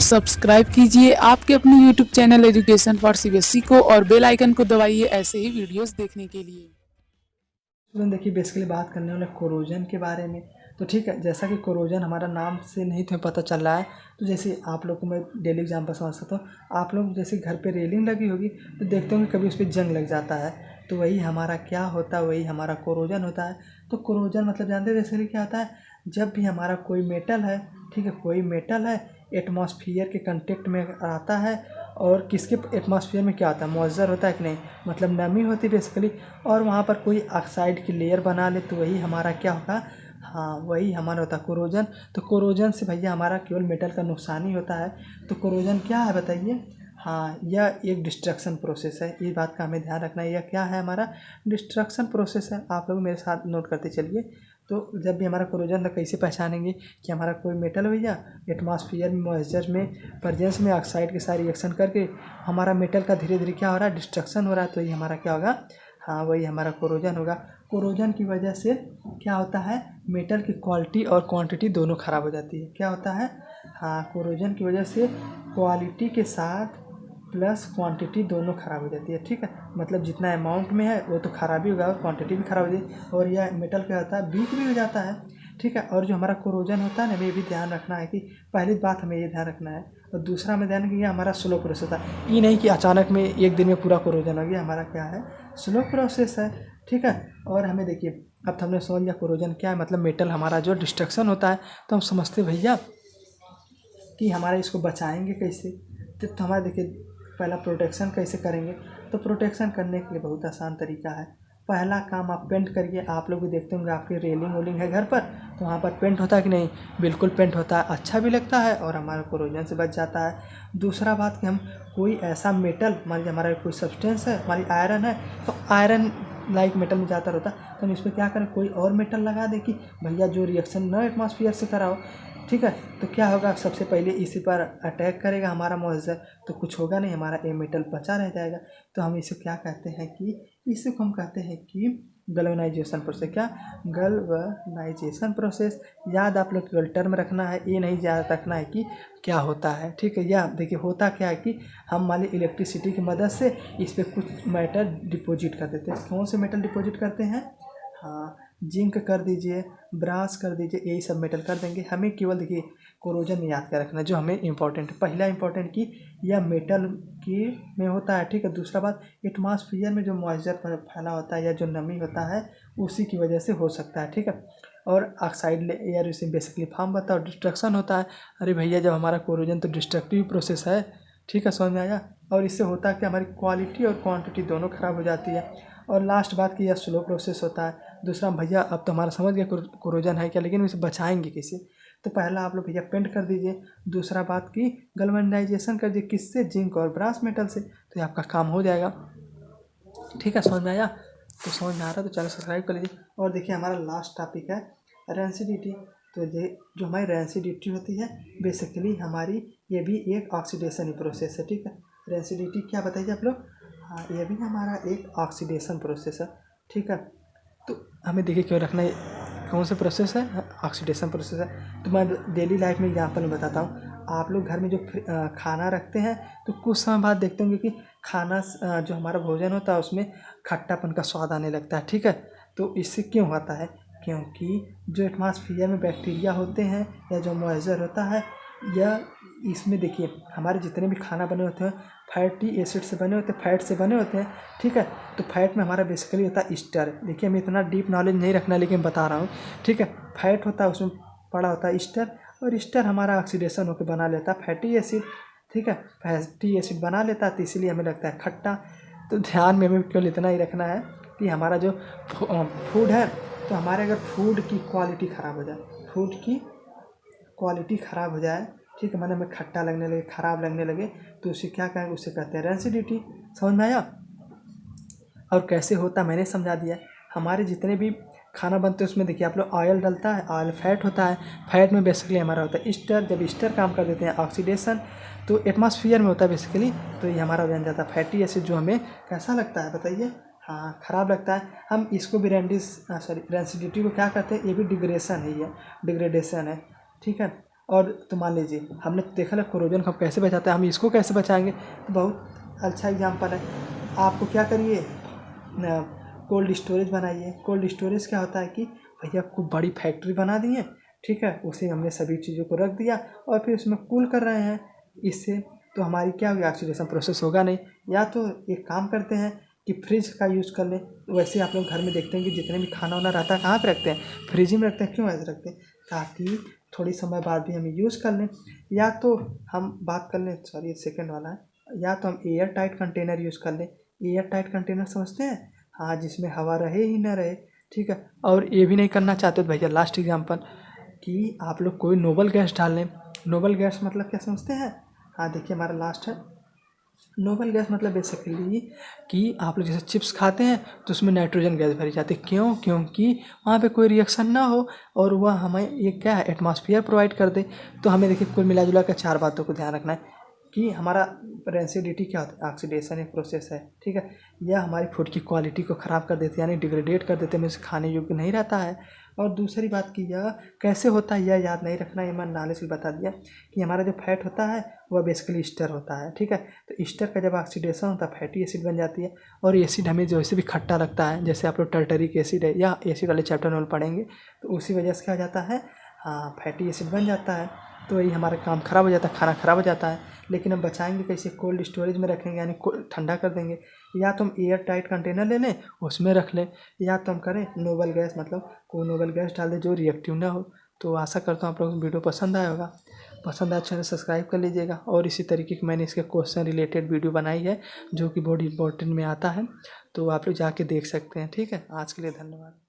Subscribe कीजिए आपके अपने YouTube channel education for CBSE को और बेल आइकन को दबाइए ऐसे ही वीडियोस देखने के लिए। तो देखिए बेसिकली बात करने वाले कोरोजन के बारे में। तो ठीक है, जैसा कि कोरोजन हमारा नाम से नहीं तुम्हें पता चल रहा है, तो जैसे आप लोग को मैं डेली एग्जाम्पल समझ सकता हूँ। आप लोग जैसे घर पे रेलिंग लगी होगी तो देखते होंगे कभी उस पर जंग लग जाता है, तो वही हमारा क्या होता है, वही हमारा कोरोजन होता है। तो कोरोजन मतलब जानते हैं बेसिकली क्या होता है, जब भी हमारा कोई मेटल है, ठीक है, कोई मेटल है एटमॉस्फेयर के कांटेक्ट में आता है, और किसके एटमॉस्फेयर में क्या होता है, मॉइस्चर होता है कि नहीं, मतलब नमी होती है बेसिकली, और वहाँ पर कोई ऑक्साइड की लेयर बना ले तो वही हमारा क्या होगा, हाँ वही हमारा होता है कोरोजन। तो कोरोजन से भैया हमारा केवल मेटल का नुकसान ही होता है। तो कोरोजन क्या है बताइए। हाँ, यह एक डिस्ट्रक्शन प्रोसेस है, इस बात का हमें ध्यान रखना है। यह क्या है, हमारा डिस्ट्रक्शन प्रोसेस है। आप लोग मेरे साथ नोट करते चलिए। तो जब भी हमारा कोरोजन, तो कैसे पहचानेंगे कि हमारा कोई मेटल भैया एटमॉस्फेयर में मॉइस्चर में प्रेजेंस में ऑक्साइड के साथ रिएक्शन करके हमारा मेटल का धीरे धीरे क्या हो रहा है, डिस्ट्रक्शन हो रहा है, तो ये हमारा क्या होगा, हाँ वही हमारा कोरोजन होगा। कोरोजन की वजह से क्या होता है, मेटल की क्वालिटी और क्वांटिटी दोनों खराब हो जाती है। क्या होता है, हाँ कोरोजन की वजह से क्वालिटी के साथ प्लस क्वांटिटी दोनों खराब हो जाती है। ठीक है, मतलब जितना अमाउंट में है वो तो खराबी होगा और क्वांटिटी भी खराब हो जाती है, और यह मेटल क्या होता है, वीक भी हो जाता है। ठीक है, और जो हमारा कोरोजन होता है ना, हमें ये भी ध्यान रखना है कि पहली बात हमें ये ध्यान रखना है, और दूसरा हमें ध्यान रखना है हमारा स्लो प्रोसेस होता है। ये नहीं कि अचानक में एक दिन में पूरा कोरोजन हो गया, हमारा क्या है, स्लो प्रोसेस है। ठीक है, और हमें देखिए अब तो हमने समझ लिया कोरोजन क्या है, मतलब मेटल हमारा जो डिस्ट्रक्शन होता है, तो हम समझते भैया कि हमारा इसको बचाएंगे कैसे। तो हमारा देखिए पहला प्रोटेक्शन कैसे करेंगे। तो प्रोटेक्शन करने के लिए बहुत आसान तरीका है। पहला काम आप पेंट करिए। आप लोग भी देखते होंगे आपकी रेलिंग वोलिंग है घर पर, तो वहाँ पर पेंट होता है कि नहीं, बिल्कुल पेंट होता है, अच्छा भी लगता है और हमारा कोरोजन से बच जाता है। दूसरा बात कि हम कोई ऐसा मेटल, मान लीजिए हमारा कोई सब्सटेंस है, हमारी आयरन है, तो आयरन लाइक मेटल में ज़्यादातर होता है, तो हम इस पर क्या करें, कोई और मेटल लगा दें कि भैया जो रिएक्शन न एटमॉस्फेयर से कराओ। ठीक है, तो क्या होगा, सबसे पहले इसी पर अटैक करेगा हमारा मॉइस्चर, तो कुछ होगा नहीं, हमारा ए मेटल बचा रह जाएगा। तो हम इसे क्या कहते हैं कि इसे हम कहते हैं कि गैल्वेनाइजेशन प्रोसेस। क्या, गैल्वेनाइजेशन प्रोसेस। याद आप लोग केवल टर्म रखना है, ये नहीं याद रखना है कि क्या होता है। ठीक है, या देखिए होता क्या है कि हम मान ली इलेक्ट्रिसिटी की मदद से इस पर कुछ मेटल डिपॉजिट कर देते हैं। कौन से मेटल डिपॉजिट करते हैं, हाँ जिंक कर दीजिए, ब्रास कर दीजिए, यही सब मेटल कर देंगे। हमें केवल देखिए कोरोजन में याद कर रखना है जो हमें इंपॉर्टेंट है। पहला इंपॉर्टेंट कि यह मेटल की में होता है। ठीक है, दूसरा बात एटमॉस्फेयर में जो मॉइस्चर फैला होता है या जो नमी होता है उसी की वजह से हो सकता है। ठीक है, और ऑक्साइड एयर इसे बेसिकली फॉर्म होता है और डिस्ट्रक्शन होता है। अरे भैया जब हमारा कोरोजन तो डिस्ट्रक्टिव प्रोसेस है। ठीक है, समझ में आया। और इससे होता है कि हमारी क्वालिटी और क्वांटिटी दोनों खराब हो जाती है। और लास्ट बात कि यह स्लो प्रोसेस होता है। दूसरा भैया अब तो हमारा समझ गया कोरोजन है क्या, लेकिन इसे बचाएंगे कैसे। तो पहला आप लोग भैया पेंट कर दीजिए। दूसरा बात की गैल्वेनाइजेशन कर दीजिए, किससे, जिंक और ब्रास मेटल से, तो ये आपका काम हो जाएगा। ठीक है, समझ में आया। तो समझ में आ रहा है तो चैनल सब्सक्राइब कर लीजिए। और देखिए हमारा लास्ट टॉपिक है रेंसिडिटी। तो ये जो हमारी रेंसिडिटी होती है बेसिकली हमारी, ये भी एक ऑक्सीडेशन प्रोसेस है। ठीक है, रेंसिडिटी क्या बताइए आप लोग, हाँ ये भी हमारा एक ऑक्सीडेशन प्रोसेस है। ठीक है, तो हमें देखिए क्यों रखना है, कौन सा प्रोसेस है, ऑक्सीडेशन प्रोसेस है। तो मैं डेली लाइफ में एग्जांपल में बताता हूँ। आप लोग घर में जो खाना रखते हैं तो कुछ समय बाद देखते होंगे कि खाना जो हमारा भोजन होता है उसमें खट्टापन का स्वाद आने लगता है। ठीक है, तो इससे क्यों होता है, क्योंकि जो एटमॉस्फेयर में बैक्टीरिया होते हैं या जो मॉइस्चर होता है, या इसमें देखिए हमारे जितने भी खाना बने होते हैं फैटी एसिड से बने होते हैं, फैट से बने होते हैं। ठीक है, तो फैट में हमारा बेसिकली होता है ईस्टर। देखिए हमें इतना डीप नॉलेज नहीं रखना, लेकिन बता रहा हूँ। ठीक है, फैट होता है उसमें पड़ा होता है ईस्टर, और ईस्टर हमारा ऑक्सीडेशन होकर बना लेता है फैटी एसिड। ठीक है, फैटी एसिड बना लेता है, तो इसीलिए हमें लगता है खट्टा। तो ध्यान में हमें केवल इतना ही रखना है कि हमारा जो फूड है, तो हमारे अगर फूड की क्वालिटी ख़राब हो जाए, फूड की क्वालिटी ख़राब हो जाए, ठीक है, मैंने हमें खट्टा लगने लगे, ख़राब लगने लगे, तो उसे क्या कहेंगे, उसे कहते हैं रेंसिडिटी। समझ में आया। और कैसे होता मैंने समझा दिया। हमारे जितने भी खाना बनते हैं उसमें देखिए आप लोग ऑयल डलता है, ऑयल फैट होता है, फैट में बेसिकली हमारा होता है ईस्टर। जब ईस्टर काम कर देते हैं ऑक्सीडेशन, तो एटमॉस्फेयर में होता है बेसिकली, तो ये हमारा बन जाता है फैटी एसिड, जो हमें कैसा लगता है बताइए, हाँ ख़राब लगता है। हम इसको भी रेंसिडिटी को क्या कहते हैं, ये भी डिग्रेशन है, ये डिग्रेडेशन है। ठीक है, और तो मान लीजिए हमने देखा ना कोरोजन को हम कैसे बचाते हैं, हम इसको कैसे बचाएंगे। तो बहुत अच्छा एग्जाम्पल है। आपको क्या करिए, कोल्ड स्टोरेज बनाइए। कोल्ड स्टोरेज क्या होता है कि भैया खूब बड़ी फैक्ट्री बना दी है, ठीक है, उसे हमने सभी चीज़ों को रख दिया और फिर उसमें कूल कर रहे हैं। इससे तो हमारी क्या होगी, ऑक्सीडेशन प्रोसेस होगा नहीं। या तो एक काम करते हैं कि फ्रिज का यूज़ कर लें। वैसे आप लोग घर में देखते हैं कि जितने भी खाना वाना रहता है कहाँ पे रखते हैं, फ्रिज ही में रखते हैं। क्यों ऐसे रखते हैं, ताकि थोड़ी समय बाद भी हम यूज़ कर लें। या तो हम बात कर लें, सॉरी सेकंड वाला है, या तो हम एयर टाइट कंटेनर यूज़ कर लें। एयर टाइट कंटेनर समझते हैं, हाँ, जिसमें हवा रहे ही ना रहे, ठीक है। और ये भी नहीं करना चाहते तो भैया लास्ट एग्जाम्पल कि आप लोग कोई नोबल गैस डाल लें। नोबल गैस मतलब क्या समझते हैं, हाँ देखिए हमारा लास्ट है। नोबल गैस मतलब बेसिकली कि आप लोग जैसे चिप्स खाते हैं तो उसमें नाइट्रोजन गैस भरी जाती है। क्यों, क्योंकि वहाँ पे कोई रिएक्शन ना हो और वह हमें ये क्या है, एटमॉस्फेयर प्रोवाइड कर दे। तो हमें देखिए कुल मिला जुला कर 4 बातों को ध्यान रखना है कि हमारा रेंसिडिटी क्या होता है, ऑक्सीडेशन एक प्रोसेस है, ठीक है। यह हमारी फूड की क्वालिटी को ख़राब कर देती है, यानी डिग्रेडेट कर देते हैं, में खाने योग्य नहीं रहता है। और दूसरी बात कि यह कैसे होता है यह याद नहीं रखना, ये मैंने नॉलेज से बता दिया कि हमारा जो फैट होता है वह बेसिकली ईस्टर होता है, ठीक है। तो ईस्टर का जब ऑक्सीडेशन होता है फैटी एसिड बन जाती है। और एसिड हमें जो वैसे भी खट्टा लगता है, जैसे आप लोग टर्टरिक एसिड है या एसिड वाले चैप्टर में पढ़ेंगे, तो उसी वजह से क्या हो जाता है, हाँ, फैटी एसिड बन जाता है। तो वही हमारा काम ख़राब हो जाता है, खाना ख़राब हो जाता है। लेकिन हम बचाएंगे कैसे, कोल्ड स्टोरेज में रखेंगे, यानी ठंडा कर देंगे। या तो हम एयर टाइट कंटेनर ले लें उसमें रख लें, या तो हम करें नोबल गैस, मतलब कोई नोबल गैस डाल दें जो रिएक्टिव ना हो। तो आशा करता हूँ आप लोगों को वीडियो पसंद आया होगा। पसंद आया चैनल सब्सक्राइब कर लीजिएगा। और इसी तरीके की मैंने इसके क्वेश्चन रिलेटेड वीडियो बनाई है जो कि बहुत इंपॉर्टेंट में आता है, तो आप लोग जाके देख सकते हैं, ठीक है। आज के लिए धन्यवाद।